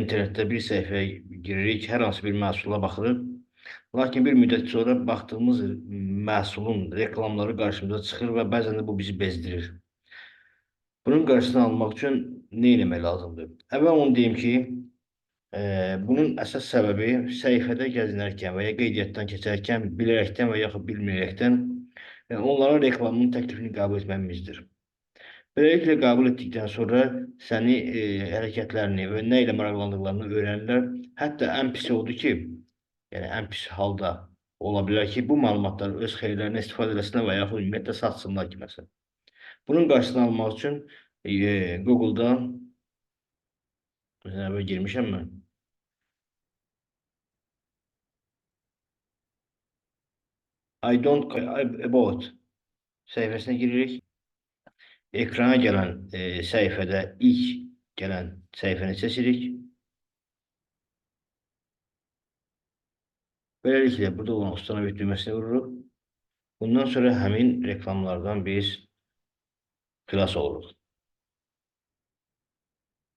internetdə bir səhifəyə giririk, hər hansı bir məhsula baxırıq. Lakin bir müddət sonra baxdığımız məhsulun reklamları qarşımıza çıxır və bəzən də bu bizi bezdirir. Bunun qarşısını almaq üçün nə etmək lazımdır? Əvvəl onu deyim ki, bunun əsas səbəbi səhifədə gəzinərkən və ya qeydiyyatdan keçərkən bilərəkdən və yaxud bilməyərəkdən onların reklamının təklifini qəbul etməmizdir. Beləliklə qəbul etdikdən sonra səni hərəkətlərini və nə ilə maraqlandıqlarını öyrənirlər. Hətta ən pisi odur ki, yəni ən pis halda ola bilər ki, bu məlumatları öz xeyirlərinə istifadə etsinlər və yaxud ümumiyyətlə satsınlar kiməsə. Bunun qarşısını almaq üçün Google-da məsələn girmişəm mən. I don't care about səhifəsinə giririk. Ekrana gələn səhifədə ilk gələn səhifəni seçirik. Beləliklə, burada olan ustanovit düyməsini vururuq. Bundan sonra həmin reklamlardan biz xilas oluruq.